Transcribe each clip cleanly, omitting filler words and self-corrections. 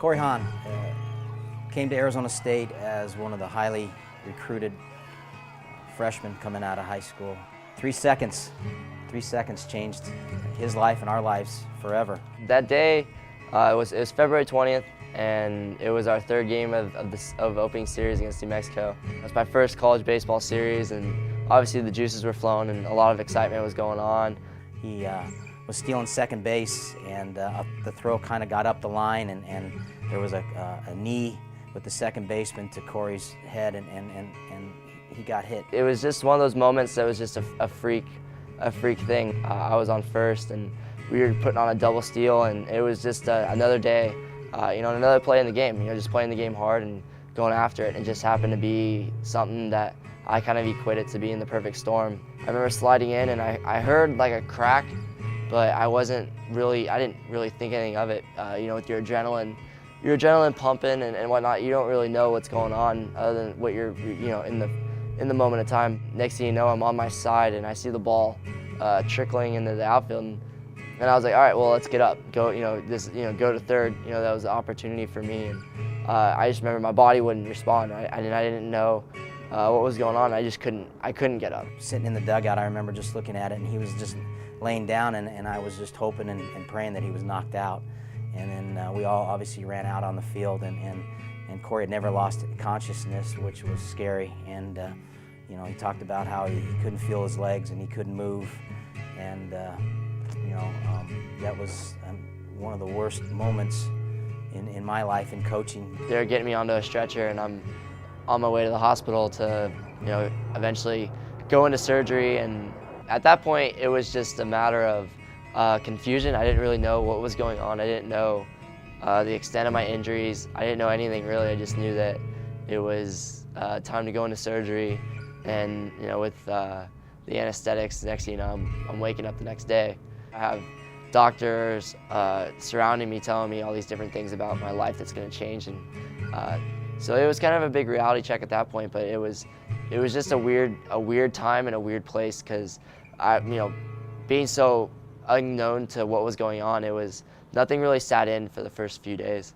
Cory Hahn came to Arizona State as one of the highly recruited freshmen coming out of high school. 3 seconds changed his life and our lives forever. That day, it was February 20th, and it was our third game of opening series against New Mexico. It was my first college baseball series, and obviously the juices were flowing and a lot of excitement was going on. He was stealing second base, and the throw kind of got up the line, and there was a knee with the second baseman to Cory's head, and he got hit. It was just one of those moments that was just a freak thing. I was on first, and we were putting on a double steal, and it was just another day, another play in the game. Just playing the game hard and going after it. It just happened to be something that I kind of equated to being the perfect storm. I remember sliding in, and I heard like a crack, but I didn't really think anything of it. With your adrenaline pumping and whatnot, you don't really know what's going on other than what you're in the moment of time. Next thing you know, I'm on my side and I see the ball trickling into the outfield, and I was like, all right, well, let's get up, go to third. That was the opportunity for me, and I just remember my body wouldn't respond. I didn't know what was going on. I couldn't get up. Sitting in the dugout, I remember just looking at it, and he was just laying down, and I was just hoping and praying that he was knocked out. And then we all obviously ran out on the field, and Cory had never lost consciousness, which was scary. And he talked about how he couldn't feel his legs and he couldn't move, and that was one of the worst moments in my life in coaching. They're getting me onto a stretcher, and I'm on my way to the hospital to eventually go into surgery. And at that point, it was just a matter of confusion. I didn't really know what was going on. I didn't know the extent of my injuries. I didn't know anything really. I just knew that it was time to go into surgery, and with the anesthetics, next thing you know, I'm waking up the next day. I have doctors surrounding me, telling me all these different things about my life that's going to change, and so it was kind of a big reality check at that point. But it was just a weird time and a weird place, because being so unknown to what was going on, nothing really sat in for the first few days.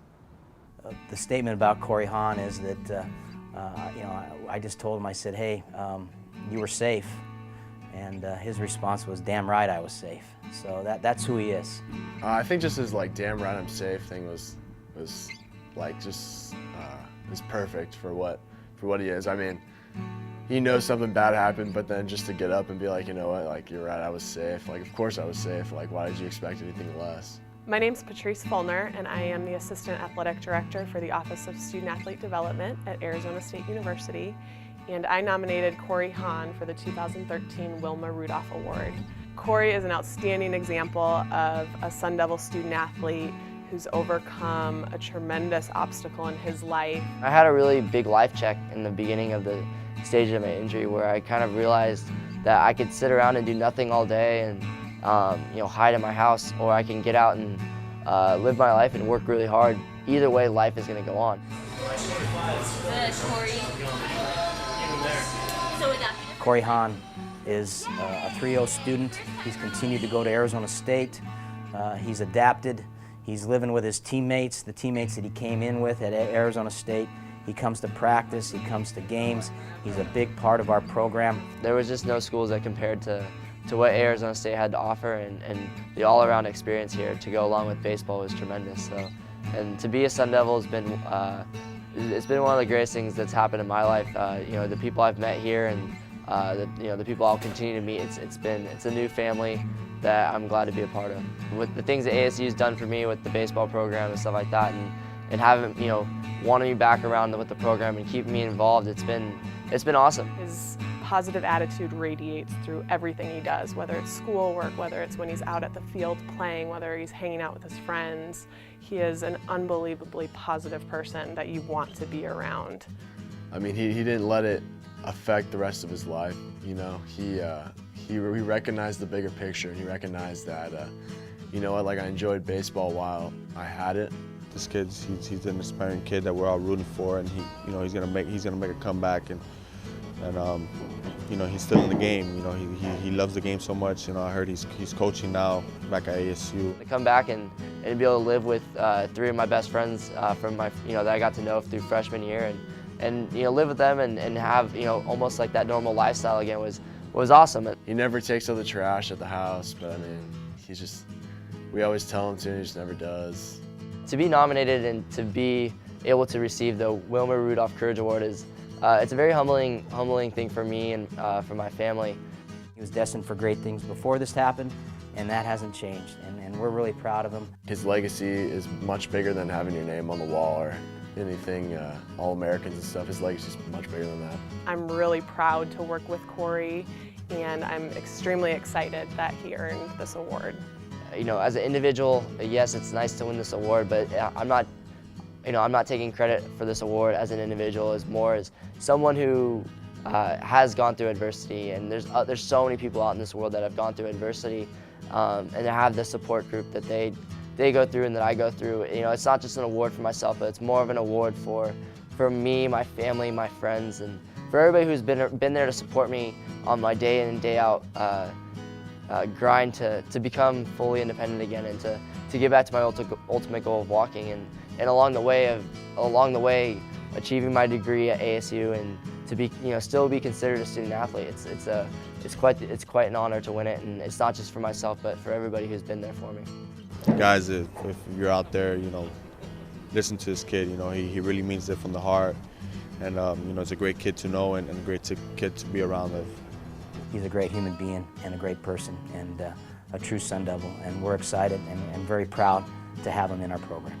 The statement about Cory Hahn is that I just told him, I said, hey, you were safe, and his response was, damn right I was safe. So that's who he is. I think just his damn right I'm safe thing was perfect for what he is. I mean, he knows something bad happened, but then just to get up and be like, you know what, you're right, I was safe. Of course I was safe. Why did you expect anything less? My name's PATRICE FEULNER, and I am the Assistant Athletic Director for the Office of Student Athlete Development at Arizona State University, and I nominated Cory Hahn for the 2013 Wilma Rudolph Award. Cory is an outstanding example of a Sun Devil student athlete who's overcome a tremendous obstacle in his life. I had a really big life check in the beginning of the stage of my injury, where I kind of realized that I could sit around and do nothing all day and hide in my house, or I can get out and live my life and work really hard. Either way, life is going to go on. Cory Hahn is a 3-0 student. He's continued to go to Arizona State. He's adapted. He's living with his teammates, the teammates that he came in with at Arizona State. He comes to practice, he comes to games. He's a big part of our program. There was just no schools that compared to what Arizona State had to offer, and the all-around experience here to go along with baseball was tremendous. So, and to be a Sun Devil has been it's been one of the greatest things that's happened in my life. The people I've met here, and the people I'll continue to meet. It's a new family that I'm glad to be a part of. With the things that ASU's done for me with the baseball program and stuff like that, and having wanting me back around with the program and keeping me involved, it's been awesome. His positive attitude radiates through everything he does, whether it's schoolwork, whether it's when he's out at the field playing, whether he's hanging out with his friends. He is an unbelievably positive person that you want to be around. I mean, he didn't let it affect the rest of his life. He recognized the bigger picture. He recognized that I enjoyed baseball while I had it. This kid's he's an aspiring kid that we're all rooting for, and he's gonna make a comeback, and and you know, he's still in the game. You know, he loves the game so much. You know, I heard he's coaching now back at ASU. To come back and be able to live with 3 of my best friends from my, that I got to know through freshman year, and live with them and have, almost like that normal lifestyle again was awesome. He never takes out the trash at the house, but I mean, we always tell him to, and he just never does. To be nominated and to be able to receive the Wilmer Rudolph Courage Award is, it's a very humbling thing for me and for my family. He was destined for great things before this happened, and that hasn't changed, and we're really proud of him. His legacy is much bigger than having your name on the wall or anything, All-Americans and stuff. His legacy is much bigger than that. I'm really proud to work with Cory, and I'm extremely excited that he earned this award. As an individual, yes, it's nice to win this award, but I'm not taking credit for this award as an individual, as more as someone who has gone through adversity, and there's so many people out in this world that have gone through adversity, and they have the support group that they go through and that I go through. It's not just an award for myself, but it's more of an award for me, my family, my friends, and for everybody who's been there to support me on my day in and day out grind to become fully independent again, and to get back to my ultimate goal of walking, and along the way achieving my degree at ASU, and to be still be considered a student athlete. It's quite an honor to win it, and it's not just for myself, but for everybody who's been there for me. Guys, if you're out there, listen to this kid. He really means it from the heart, and it's a great kid to know and a great kid to be around with. He's a great human being and a great person, and a true Sun Devil, and we're excited and very proud to have him in our program.